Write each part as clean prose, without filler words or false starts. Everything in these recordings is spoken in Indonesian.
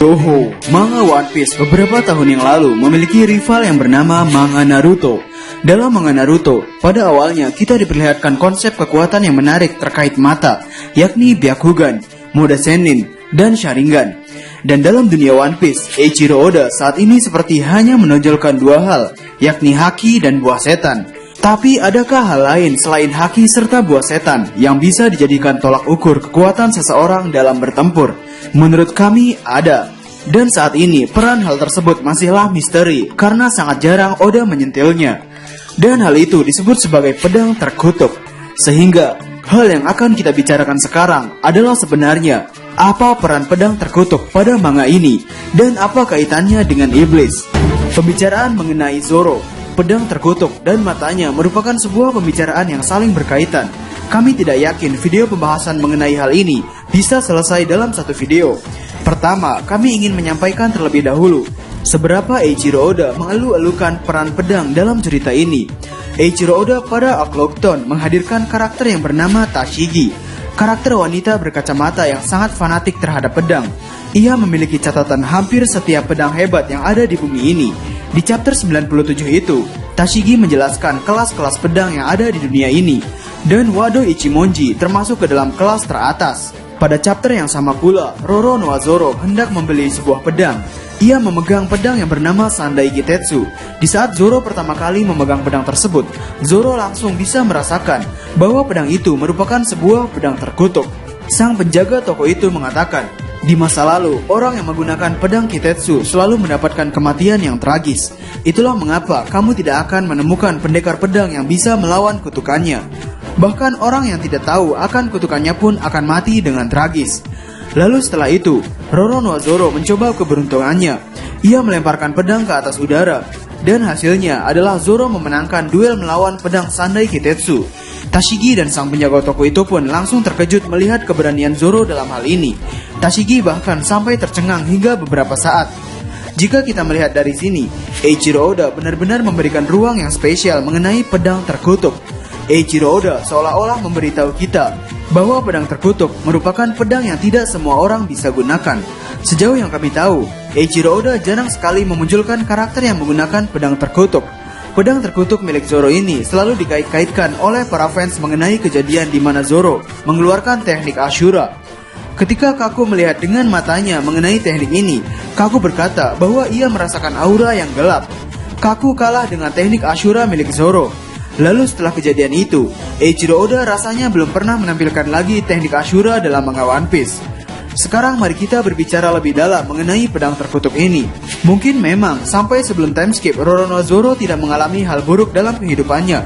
Toho, manga One Piece beberapa tahun yang lalu memiliki rival yang bernama manga Naruto. Dalam manga Naruto, pada awalnya kita diperlihatkan konsep kekuatan yang menarik terkait mata, yakni Byakugan, Mode Sennin, dan Sharingan. Dan dalam dunia One Piece, Eiichiro Oda saat ini seperti hanya menonjolkan dua hal, yakni haki dan buah setan. Tapi adakah hal lain selain haki serta buah setan yang bisa dijadikan tolak ukur kekuatan seseorang dalam bertempur? Menurut kami ada. Dan saat ini peran hal tersebut masihlah misteri karena sangat jarang Oda menyentilnya. Dan hal itu disebut sebagai pedang terkutuk. Sehingga hal yang akan kita bicarakan sekarang adalah sebenarnya apa peran pedang terkutuk pada manga ini dan apa kaitannya dengan iblis. Pembicaraan mengenai Zoro, pedang terkutuk, dan matanya merupakan sebuah pembicaraan yang saling berkaitan. Kami tidak yakin video pembahasan mengenai hal ini bisa selesai dalam satu video. Pertama, kami ingin menyampaikan terlebih dahulu seberapa Eiichiro Oda mengeluh-elukan peran pedang dalam cerita ini. Eiichiro Oda pada Aklokton menghadirkan karakter yang bernama Tashigi, karakter wanita berkacamata yang sangat fanatik terhadap pedang. Ia memiliki catatan hampir setiap pedang hebat yang ada di bumi ini. Di chapter 97 itu, Tashigi menjelaskan kelas-kelas pedang yang ada di dunia ini, dan Wado Ichimonji termasuk ke dalam kelas teratas. Pada chapter yang sama pula, Roronoa Zoro hendak membeli sebuah pedang. Ia memegang pedang yang bernama Sandai Gitetsu. Di saat Zoro pertama kali memegang pedang tersebut, Zoro langsung bisa merasakan bahwa pedang itu merupakan sebuah pedang terkutuk. Sang penjaga toko itu mengatakan, di masa lalu, orang yang menggunakan pedang Kitetsu selalu mendapatkan kematian yang tragis. Itulah mengapa kamu tidak akan menemukan pendekar pedang yang bisa melawan kutukannya. Bahkan orang yang tidak tahu akan kutukannya pun akan mati dengan tragis. Lalu setelah itu, Roronoa Zoro mencoba keberuntungannya. Ia melemparkan pedang ke atas udara, dan hasilnya adalah Zoro memenangkan duel melawan pedang Sandai Kitetsu. Tashigi dan sang penjaga toko itu pun langsung terkejut melihat keberanian Zoro dalam hal ini. Tashigi bahkan sampai tercengang hingga beberapa saat. Jika kita melihat dari sini, Eiichiro Oda benar-benar memberikan ruang yang spesial mengenai pedang terkutuk. Eiichiro Oda seolah-olah memberitahu kita bahwa pedang terkutuk merupakan pedang yang tidak semua orang bisa gunakan. Sejauh yang kami tahu, Eiichiro Oda jarang sekali memunculkan karakter yang menggunakan pedang terkutuk. Pedang terkutuk milik Zoro ini selalu dikait-kaitkan oleh para fans mengenai kejadian di mana Zoro mengeluarkan teknik Ashura. Ketika Kaku melihat dengan matanya mengenai teknik ini, Kaku berkata bahwa ia merasakan aura yang gelap. Kaku kalah dengan teknik Ashura milik Zoro. Lalu setelah kejadian itu, Eiichiro Oda rasanya belum pernah menampilkan lagi teknik Ashura dalam manga One Piece. Sekarang mari kita berbicara lebih dalam mengenai pedang terkutuk ini. Mungkin memang sampai sebelum time skip Roronoa Zoro tidak mengalami hal buruk dalam kehidupannya.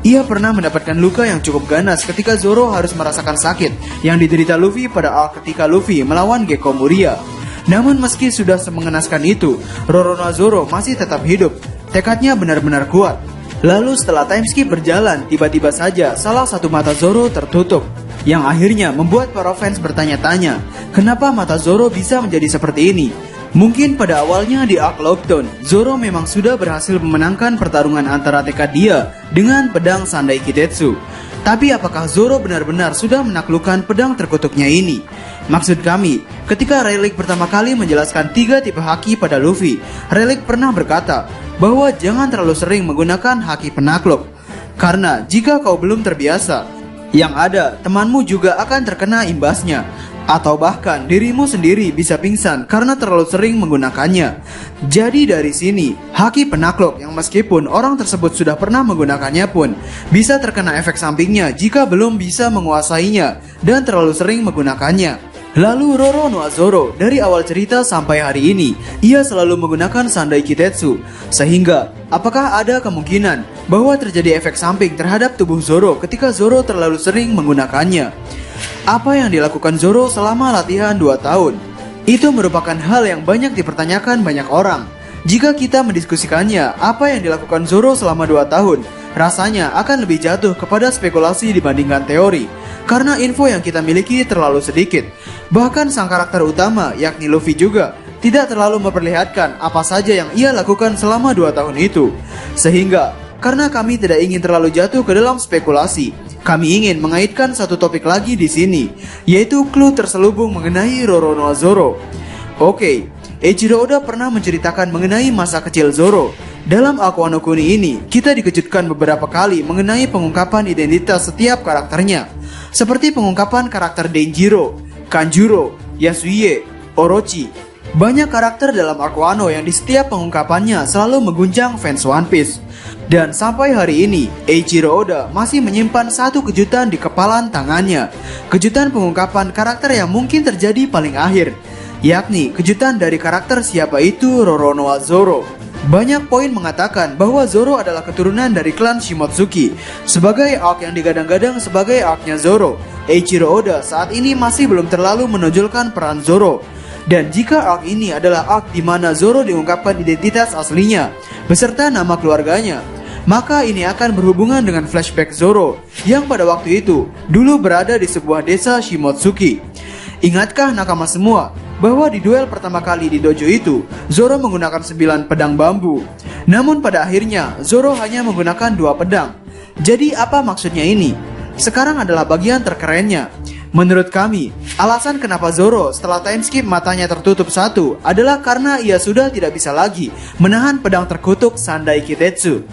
Ia pernah mendapatkan luka yang cukup ganas ketika Zoro harus merasakan sakit yang diderita Luffy pada arc ketika Luffy melawan Gekko Moria. Namun meski sudah semengenaskan itu, Roronoa Zoro masih tetap hidup. Tekadnya benar-benar kuat. Lalu setelah time skip berjalan, tiba-tiba saja salah satu mata Zoro tertutup, yang akhirnya membuat para fans bertanya-tanya, kenapa mata Zoro bisa menjadi seperti ini? Mungkin pada awalnya di arc Lockdown, Zoro memang sudah berhasil memenangkan pertarungan antara tekad dia dengan pedang Sandai Kitetsu. Tapi apakah Zoro benar-benar sudah menaklukkan pedang terkutuknya ini? Maksud kami, ketika Rayleigh pertama kali menjelaskan 3 tipe haki pada Luffy, Rayleigh pernah berkata bahwa jangan terlalu sering menggunakan haki penakluk. Karena jika kau belum terbiasa, yang ada temanmu juga akan terkena imbasnya. Atau bahkan dirimu sendiri bisa pingsan karena terlalu sering menggunakannya. Jadi dari sini, haki penakluk yang meskipun orang tersebut sudah pernah menggunakannya pun bisa terkena efek sampingnya jika belum bisa menguasainya dan terlalu sering menggunakannya. Lalu Roronoa Zoro dari awal cerita sampai hari ini, ia selalu menggunakan Sandai Kitetsu. Sehingga, apakah ada kemungkinan bahwa terjadi efek samping terhadap tubuh Zoro ketika Zoro terlalu sering menggunakannya? Apa yang dilakukan Zoro selama latihan 2 tahun? Itu merupakan hal yang banyak dipertanyakan banyak orang. Jika kita mendiskusikannya, apa yang dilakukan Zoro selama 2 tahun, rasanya akan lebih jatuh kepada spekulasi dibandingkan teori. Karena info yang kita miliki terlalu sedikit. Bahkan sang karakter utama, yakni Luffy juga, tidak terlalu memperlihatkan apa saja yang ia lakukan selama 2 tahun itu. Sehingga, karena kami tidak ingin terlalu jatuh ke dalam spekulasi, kami ingin mengaitkan satu topik lagi di sini, yaitu clue terselubung mengenai Roronoa Zoro. Oke, Eiichiro Oda pernah menceritakan mengenai masa kecil Zoro. Dalam arc Wano Kuni ini, kita dikejutkan beberapa kali mengenai pengungkapan identitas setiap karakternya, seperti pengungkapan karakter Denjiro, Kanjuro, Yasuie, Orochi. Banyak karakter dalam arc Wano yang di setiap pengungkapannya selalu mengguncang fans One Piece. Dan sampai hari ini, Eiichiro Oda masih menyimpan satu kejutan di kepalan tangannya. Kejutan pengungkapan karakter yang mungkin terjadi paling akhir, yakni kejutan dari karakter siapa itu Roronoa Zoro. Banyak poin mengatakan bahwa Zoro adalah keturunan dari klan Shimotsuki. Sebagai arc yang digadang-gadang sebagai arc-nya Zoro, Eiichiro Oda saat ini masih belum terlalu menonjolkan peran Zoro. Dan jika arc ini adalah arc di mana Zoro diungkapkan identitas aslinya beserta nama keluarganya, maka ini akan berhubungan dengan flashback Zoro yang pada waktu itu dulu berada di sebuah desa Shimotsuki. Ingatkah nakama semua bahwa di duel pertama kali di dojo itu Zoro menggunakan 9 pedang bambu, namun pada akhirnya Zoro hanya menggunakan 2 pedang. Jadi apa maksudnya ini? Sekarang adalah bagian terkerennya. Menurut kami, alasan kenapa Zoro setelah time skip matanya tertutup satu adalah karena ia sudah tidak bisa lagi menahan pedang terkutuk Sandai Kitetsu.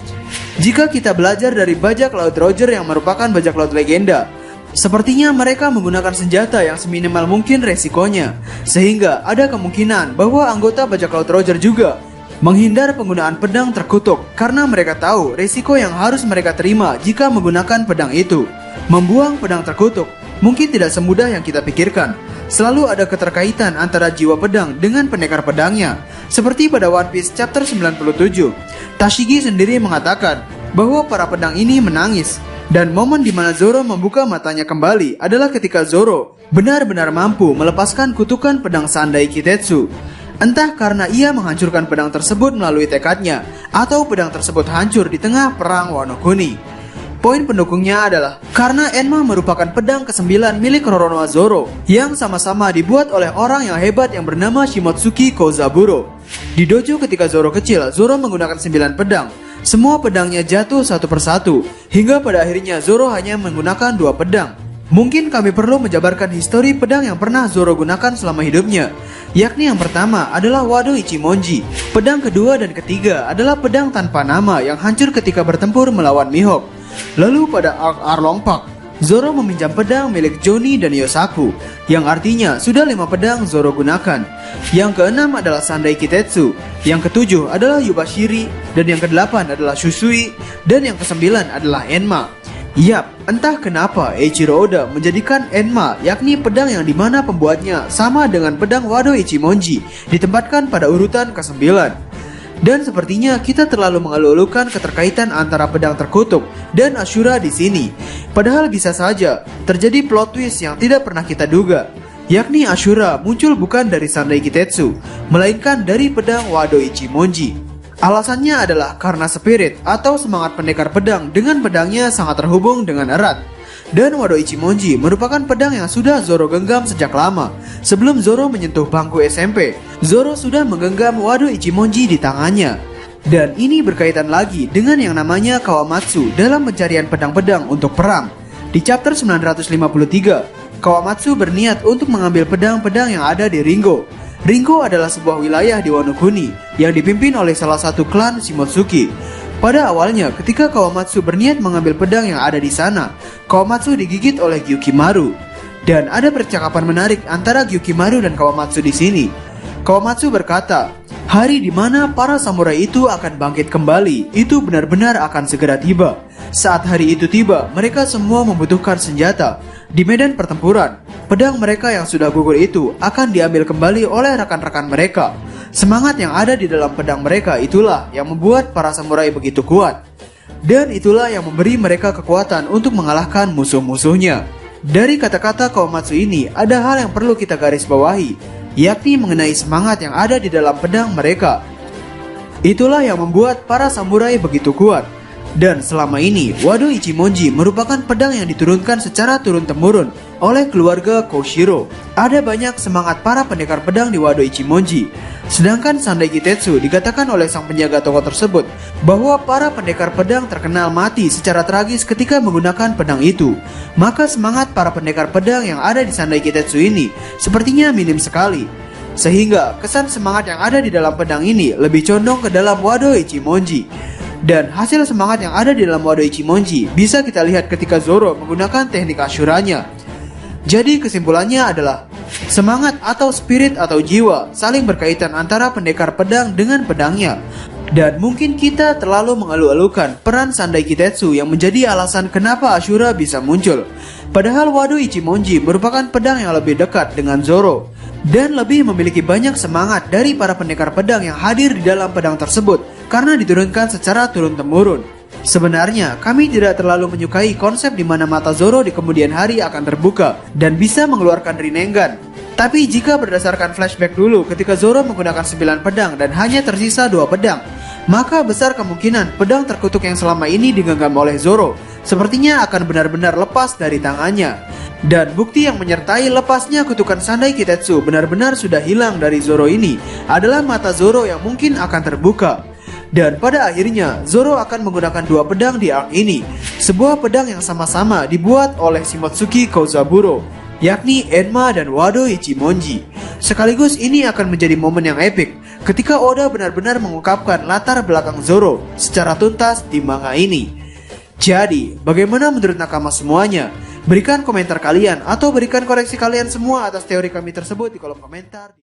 Jika kita belajar dari bajak laut Roger yang merupakan bajak laut legenda, sepertinya mereka menggunakan senjata yang seminimal mungkin resikonya, sehingga ada kemungkinan bahwa anggota bajak laut Roger juga menghindar penggunaan pedang terkutuk karena mereka tahu resiko yang harus mereka terima jika menggunakan pedang itu. Membuang pedang terkutuk mungkin tidak semudah yang kita pikirkan. Selalu ada keterkaitan antara jiwa pedang dengan pendekar pedangnya. Seperti pada One Piece chapter 97, Tashigi sendiri mengatakan bahwa para pedang ini menangis. Dan momen di mana Zoro membuka matanya kembali adalah ketika Zoro benar-benar mampu melepaskan kutukan pedang Sandai Kitetsu. Entah karena ia menghancurkan pedang tersebut melalui tekadnya, atau pedang tersebut hancur di tengah perang Wano Kuni. Poin pendukungnya adalah karena Enma merupakan pedang ke-9 milik Roronoa Zoro yang sama-sama dibuat oleh orang yang hebat yang bernama Shimotsuki Kozaburo. Di dojo ketika Zoro kecil, Zoro menggunakan 9 pedang. Semua pedangnya jatuh satu persatu, hingga pada akhirnya Zoro hanya menggunakan 2 pedang. Mungkin kami perlu menjabarkan histori pedang yang pernah Zoro gunakan selama hidupnya, yakni yang pertama adalah Wado Ichimonji. Pedang kedua dan ketiga adalah pedang tanpa nama yang hancur ketika bertempur melawan Mihawk. Lalu pada arc Arlong Park, Zoro meminjam pedang milik Johnny dan Yosaku, yang artinya sudah 5 pedang Zoro gunakan. Yang keenam adalah Sandai Kitetsu, yang ketujuh adalah Yubashiri, dan yang kedelapan adalah Shusui, dan yang kesembilan adalah Enma. Yap, entah kenapa Eiichiro Oda menjadikan Enma, yakni pedang yang dimana pembuatnya sama dengan pedang Wado Ichimonji, ditempatkan pada urutan ke-9. Dan sepertinya kita terlalu mengeluh-elukan keterkaitan antara pedang terkutuk dan Ashura di sini. Padahal bisa saja terjadi plot twist yang tidak pernah kita duga, yakni Ashura muncul bukan dari Sandai Kitetsu, melainkan dari pedang Wado Ichimonji. Alasannya adalah karena spirit atau semangat pendekar pedang dengan pedangnya sangat terhubung dengan erat. Dan Wado Ichimonji merupakan pedang yang sudah Zoro genggam sejak lama. Sebelum Zoro menyentuh bangku SMP, Zoro sudah menggenggam Wado Ichimonji di tangannya. Dan ini berkaitan lagi dengan yang namanya Kawamatsu dalam pencarian pedang-pedang untuk perang. Di chapter 953, Kawamatsu berniat untuk mengambil pedang-pedang yang ada di Ringo. Ringo adalah sebuah wilayah di Wano Kuni yang dipimpin oleh salah satu klan Shimotsuki. Pada awalnya, ketika Kawamatsu berniat mengambil pedang yang ada di sana, Kawamatsu digigit oleh Gyukimaru. Dan ada percakapan menarik antara Gyukimaru dan Kawamatsu di sini. Kawamatsu berkata, hari di mana para samurai itu akan bangkit kembali, itu benar-benar akan segera tiba. Saat hari itu tiba, mereka semua membutuhkan senjata. Di medan pertempuran, pedang mereka yang sudah gugur itu akan diambil kembali oleh rekan-rekan mereka. Semangat yang ada di dalam pedang mereka itulah yang membuat para samurai begitu kuat. Dan itulah yang memberi mereka kekuatan untuk mengalahkan musuh-musuhnya. Dari kata-kata Kawamatsu ini, ada hal yang perlu kita garis bawahi, yakni mengenai semangat yang ada di dalam pedang mereka. Itulah yang membuat para samurai begitu kuat. Dan selama ini, Wado Ichimonji merupakan pedang yang diturunkan secara turun-temurun oleh keluarga Koshiro. Ada banyak semangat para pendekar pedang di Wado Ichimonji. Sedangkan Sandai Kitetsu dikatakan oleh sang penjaga toko tersebut bahwa para pendekar pedang terkenal mati secara tragis ketika menggunakan pedang itu. Maka semangat para pendekar pedang yang ada di Sandai Kitetsu ini sepertinya minim sekali. sehingga kesan semangat yang ada di dalam pedang ini lebih condong ke dalam Wado Ichimonji. Dan hasil semangat yang ada di dalam Wado Ichimonji bisa kita lihat ketika Zoro menggunakan teknik Ashuranya. Jadi kesimpulannya adalah semangat atau spirit atau jiwa saling berkaitan antara pendekar pedang dengan pedangnya. Dan mungkin kita terlalu mengeluh-elukan peran Sandai Kitetsu yang menjadi alasan kenapa Ashura bisa muncul. Padahal Wado Ichimonji merupakan pedang yang lebih dekat dengan Zoro dan lebih memiliki banyak semangat dari para pendekar pedang yang hadir di dalam pedang tersebut karena diturunkan secara turun-temurun. Sebenarnya, kami tidak terlalu menyukai konsep di mana mata Zoro di kemudian hari akan terbuka dan bisa mengeluarkan Rinnegan. Tapi jika berdasarkan flashback dulu ketika Zoro menggunakan 9 pedang dan hanya tersisa 2 pedang, maka besar kemungkinan pedang terkutuk yang selama ini digenggam oleh Zoro sepertinya akan benar-benar lepas dari tangannya. Dan bukti yang menyertai lepasnya kutukan Sandai Kitetsu benar-benar sudah hilang dari Zoro ini adalah mata Zoro yang mungkin akan terbuka. Dan pada akhirnya Zoro akan menggunakan 2 pedang di arc ini, sebuah pedang yang sama-sama dibuat oleh Shimotsuki Kozaburo, yakni Enma dan Wado Ichimonji. Sekaligus ini akan menjadi momen yang epik ketika Oda benar-benar mengungkapkan latar belakang Zoro secara tuntas di manga ini. Jadi, bagaimana menurut nakama semuanya? Berikan komentar kalian atau berikan koreksi kalian semua atas teori kami tersebut di kolom komentar.